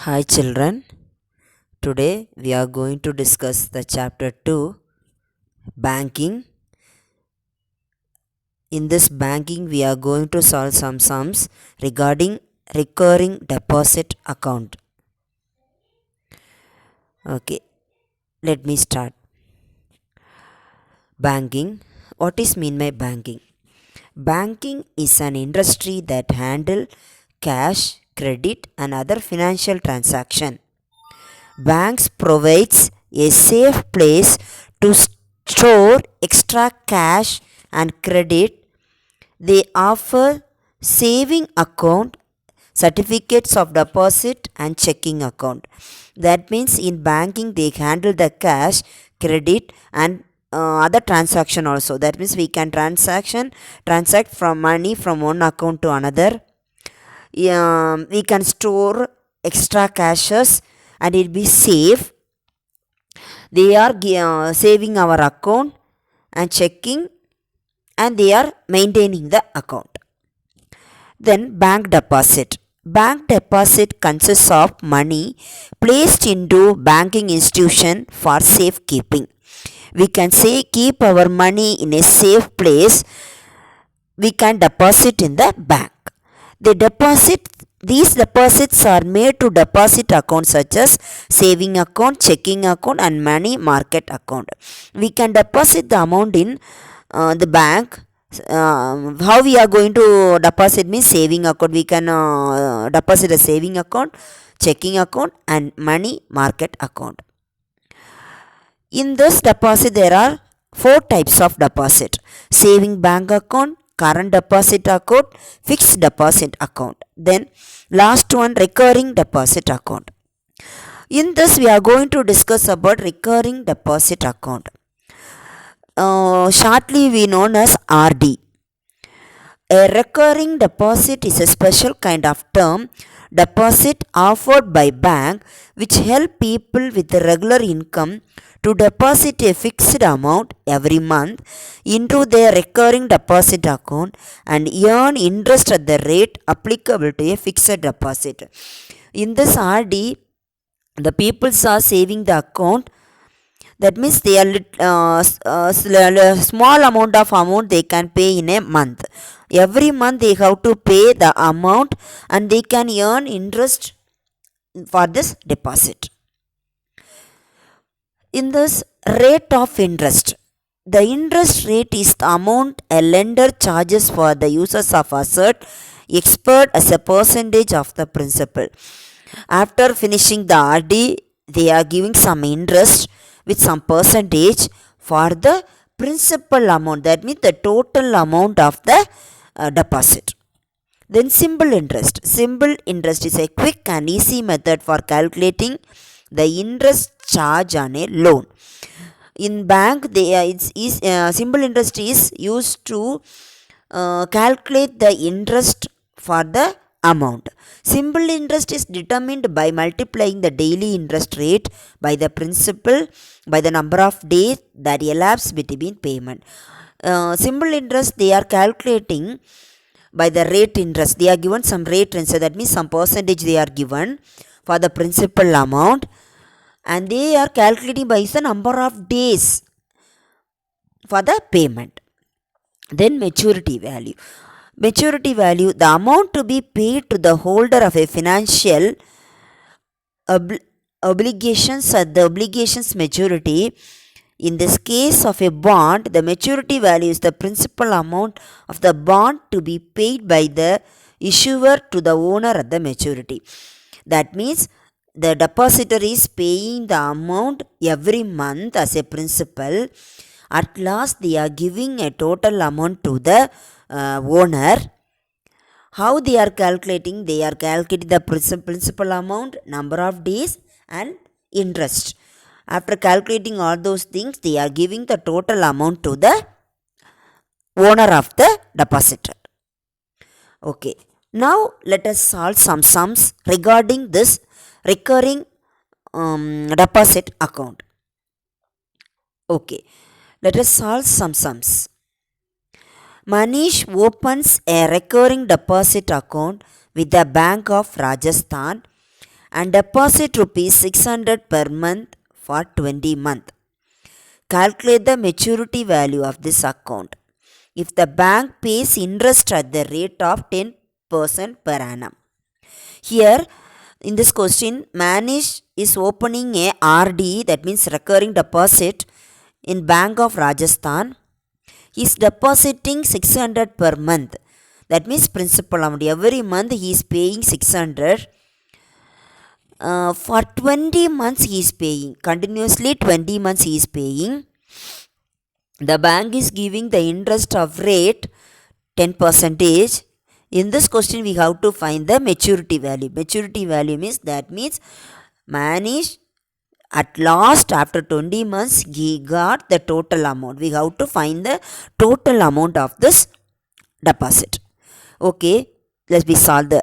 Hi children, today we are going to discuss the chapter 2 banking. In this banking we are going to solve some sums regarding recurring deposit account. Okay, let me start. Banking. What is mean by banking? Banking is an industry that handle cash, credit and other financial transaction. Banks provides a safe place to store extra cash and credit. They offer saving account, certificates of deposit and checking account. That means in banking they handle the cash, credit and other transaction also. That means we can transact from money from one account to another. We can store extra cashes and it be safe. They are saving our account and checking, and they are maintaining the account. Then bank deposit. Bank deposit consists of money placed into banking institution for safekeeping. We can say keep our money in a safe place. We can deposit in the bank. These deposits are made to deposit accounts such as saving account, checking account and money market account. We can deposit the amount in the bank. How we are going to deposit means saving account. We can deposit a saving account, checking account and money market account. In this deposit there are four types of deposit: saving bank account, current deposit account, fixed deposit account. Then last one, recurring deposit account. In this we are going to discuss about recurring deposit account. Shortly we known as RD. A recurring deposit is a special kind of term deposit offered by bank which help people with regular income to deposit a fixed amount every month into their recurring deposit account and earn interest at the rate applicable to a fixed deposit. In this RD, the people are saving the account. That means they are small amount of amount they can pay in a month. Every month they have to pay the amount and they can earn interest for this deposit. In this rate of interest, the interest rate is the amount a lender charges for the users of asset expired as a percentage of the principal. After finishing the RD, they are giving some interest with some percentage for the principal amount. That means the total amount of the deposit. Then simple interest. Simple interest is a quick and easy method for calculating the interest charge on a loan. In bank, simple interest is used to calculate the interest for the amount. Simple interest is determined by multiplying the daily interest rate by the principal by the number of days that elapse between payment. Simple interest they are calculating by the rate interest. They are given some rate interest, that means some percentage they are given for the principal amount, and they are calculating by the number of days for the payment. Then maturity value. Maturity value, the amount to be paid to the holder of a financial obligations at the obligations maturity. In this case of a bond, the maturity value is the principal amount of the bond to be paid by the issuer to the owner at the maturity. That means the depositor is paying the amount every month as a principal. At last they are giving a total amount to the owner. How they are calculating? They are calculating the principal amount, number of days and interest. After calculating all those things, they are giving the total amount to the owner of the depositor. Okay. Now let us solve some sums regarding this recurring deposit account. Okay. Let us solve some sums. Manish opens a recurring deposit account with the Bank of Rajasthan and deposit rupees 600 per month for 20 months. Calculate the maturity value of this account. If the bank pays interest at the rate of 10% per annum. Here, in this question, Manish is opening a RD, that means recurring deposit, in Bank of Rajasthan. He is depositing 600 per month. That means principal amount. Every month he is paying 600. For 20 months he is paying. Continuously 20 months he is paying. The bank is giving the interest of rate 10%. In this question we have to find the maturity value. Maturity value means Manish at last after 20 months he got the total amount. We have to find the total amount of this deposit. Okay, let's be solve the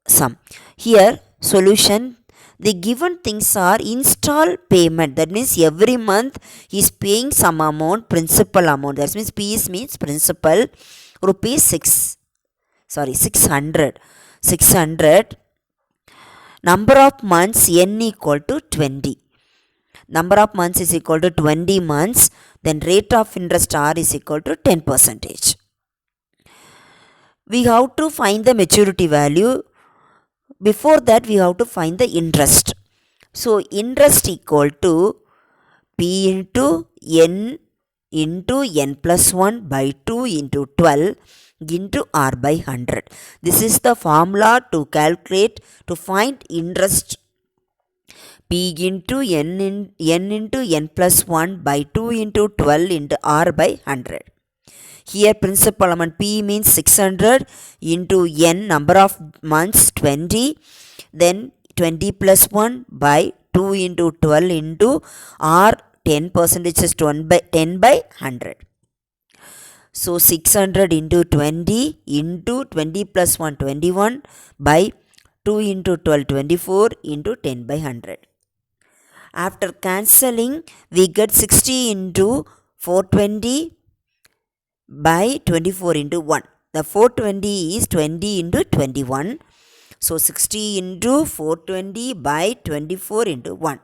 sum. Here solution, the given things are install payment. That means every month he is paying some amount, principal amount. That means P means principal, rupees 600. Number of months n equal to 20. Number of months is equal to 20 months. Then rate of interest R is equal to 10%. We have to find the maturity value. Before that we have to find the interest. So interest equal to P into n plus 1 by 2 into 12 into R by 100. This is the formula to calculate, to find interest. P into n into n plus 1 by 2 into 12 into R by 100. Here principal amount P means 600 into n, number of months 20, then 20 plus 1 by 2 into 12 into R 10% is 10 by 100. So 600 into 20 into 20 plus 1 21 by 2 into 12 24 into 10 by 100. After cancelling we get 60 into 420 by 24 into 1. The 420 is 20 into 21. So 60 into 420 by 24 into 1.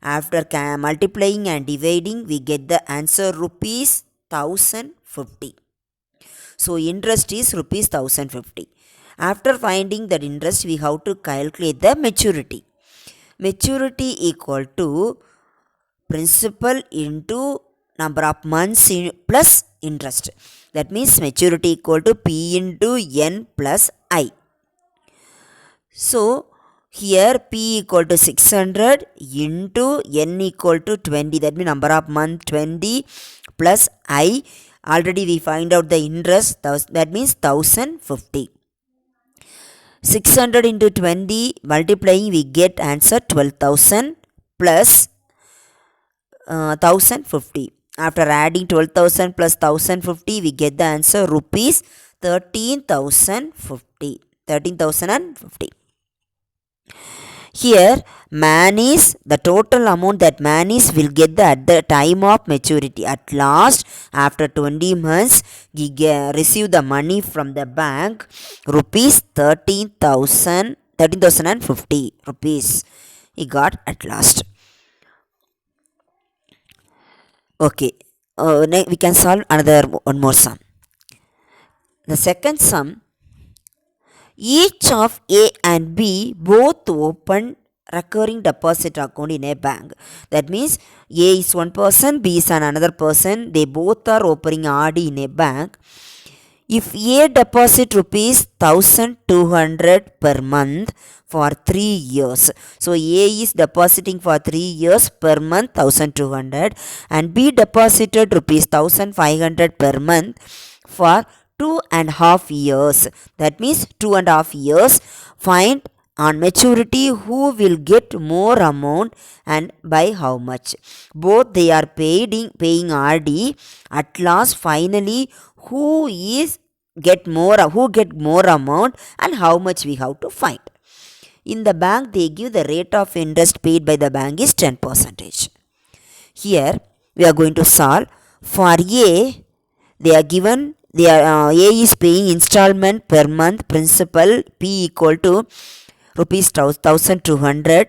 After multiplying and dividing we get the answer rupees 1050. So interest is rupees 1050. After finding that interest we have to calculate the maturity. Maturity equal to principal into number of months plus interest. That means maturity equal to P into n plus I. So here P equal to 600 into n equal to 20. That means number of month 20 plus I. Already we find out the interest. That means 1050. 600 into 20 multiplying we get answer 12,000 plus 1050. After adding 12,000 plus 1050 we get the answer rupees 13,050. Here Manish, the total amount that Manish will get at the time of maturity. At last after 20 months he receive the money from the bank, rupees 13,050 rupees he got at last. Okay, we can solve another one more sum. The second sum, each of A and B both open recurring deposit account in a bank. That means A is one person, B is another person. They both are opening RD in a bank. If A deposit rupees 1200 per month for 3 years. So A is depositing for 3 years per month 1200 and B deposited rupees 1500 per month for 2.5 years. That means 2.5 years. Find on maturity who will get more amount and by how much. Both they are paying RD. At last finally who get more amount and how much we have to find. In the bank they give the rate of interest paid by the bank is 10%. Here we are going to solve. For A they are given A is paying installment per month principal P equal to rupees 1200.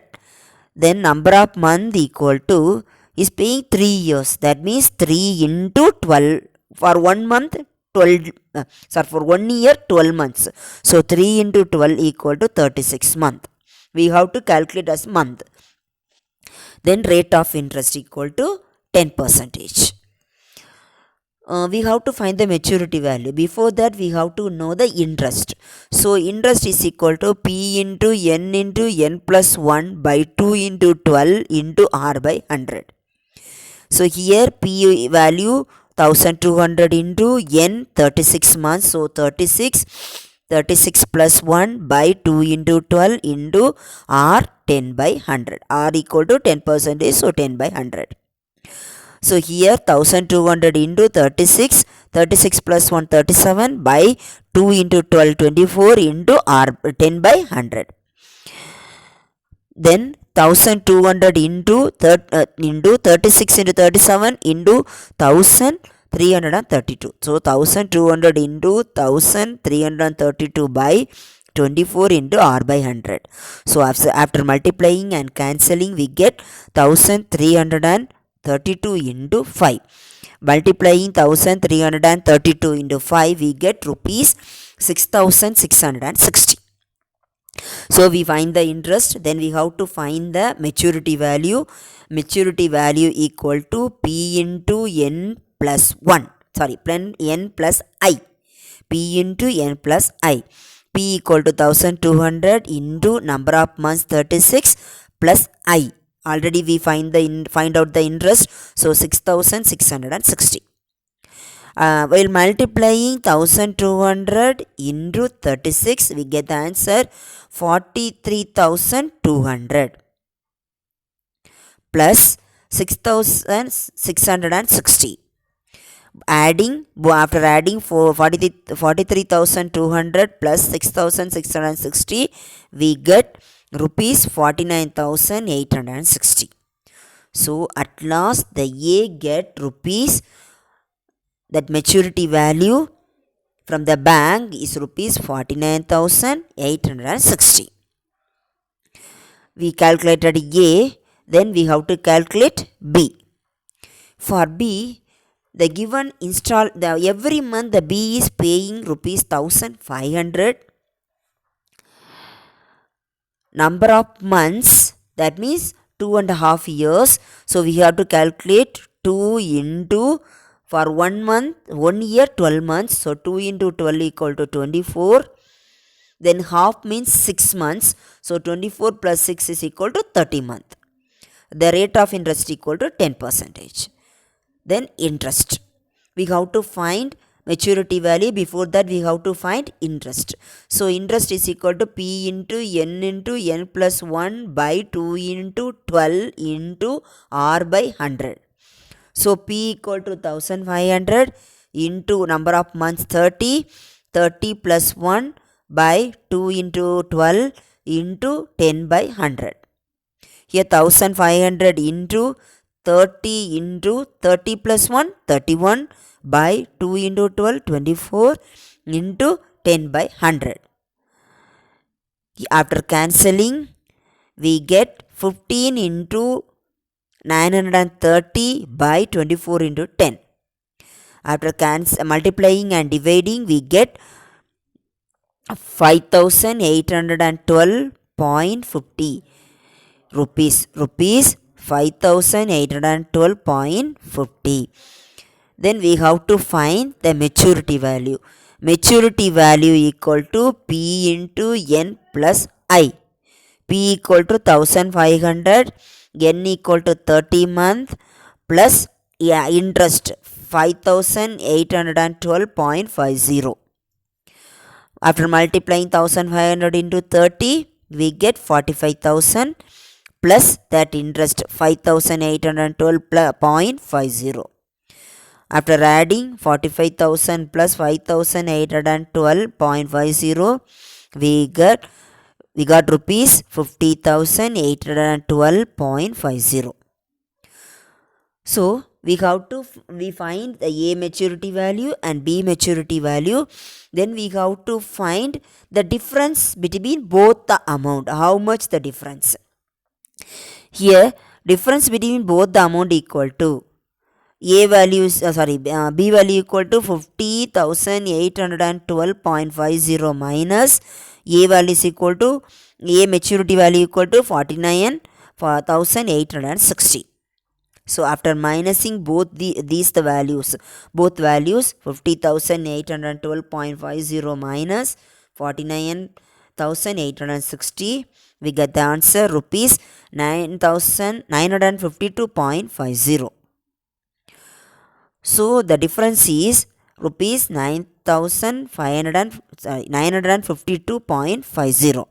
Then number of month equal to is paying 3 years. That means 3 into 12 for 1 month 12 for 1 year 12 months. So 3 into 12 equal to 36 month. We have to calculate as month. Then rate of interest equal to 10%. We have to find the maturity value. Before that, we have to know the interest. So interest is equal to P into n plus 1 by 2 into 12 into R by 100. So here P value 1200 into n 36 months. So 36 plus 1 by 2 into 12 into R 10 by 100. R equal to 10%, so 10 by 100. So here 1200 into 36 plus 1 37 by 2 into 12 24 into R 10 by 100. Then 1200 into 36 into 37 into 1332. So 1200 into 1332 by 24 into R by 100. So after multiplying and cancelling, we get 1332 into 5. Multiplying 1332 into 5, we get rupees 6660. So we find the interest, then we have to find the maturity value. Maturity value equal to P into n plus 1. N plus I. P into n plus I. P equal to 1200 into number of months 36 plus I. Already we find out the interest, so 6660. While multiplying 1200 into 36, we get the answer 43,200 plus 6,660. After adding 43,200 plus 6,660, we get rupees 49,860. So at last the A get rupees, that maturity value from the bank is rupees 49,860. We calculated A, then we have to calculate B. For B, the given every month the B is paying rupees 1,500. Number of months, that means 2.5 years. So we have to calculate 2 into, for 1 month, 1 year 12 months. So 2 into 12 equal to 24. Then half means 6 months. So 24 plus 6 is equal to 30 months. The rate of interest equal to 10%. Then interest. We have to find maturity value. Before that, we have to find interest. So interest is equal to P into n plus 1 by 2 into 12 into R by 100. So P equal to 1500 into number of months 30 plus 1 by 2 into 12 into 10 by 100. Here 1500 into 30 into 30 plus 1 31 by 2 into 12 24 into 10 by 100. After cancelling, we get 15 into 930 by 24 into 10. After multiplying and dividing, we get 5,812.50 rupees. 5,812.50. Then we have to find the maturity value. Maturity value equal to P into n plus I. P equal to 1500, n equal to 30 month plus interest 5,812.50. After multiplying 1500 into 30, we get 45,000 plus that interest 5,812.50. After adding 45,000 plus 5,812.50, we got rupees 50,812.50. So we find the A maturity value and B maturity value. Then we have to find the difference between both the amount. How much the difference? Here, difference between both the amount equal to A value is B value equal to 50,812.50 minus A value is equal to A maturity value equal to 49,860. So after minusing both values, 50,812.50 minus 49,860, we get the answer rupees 9,952.50. So the difference is rupees 952.50.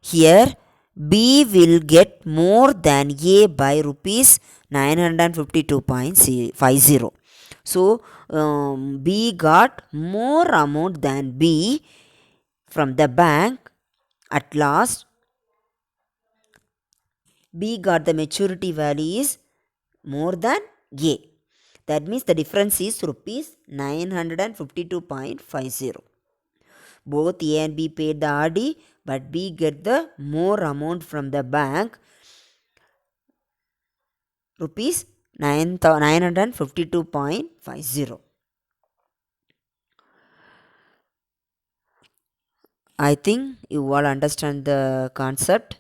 Here B will get more than A by rupees 952.50. So B got more amount than B from the bank. At last, B got the maturity value is more than A. That means the difference is rupees 952.50. Both A and B paid the RD, but B get the more amount from the bank, rupees 952.50. I think you all understand the concept.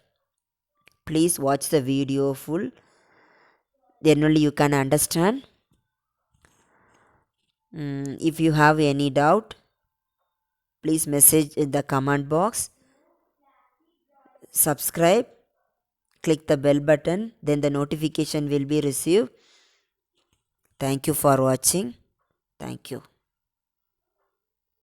Please watch the video full. Then only you can understand. If you have any doubt, please message in the comment box. Subscribe, click the bell button, then the notification will be received. Thank you for watching. Thank you.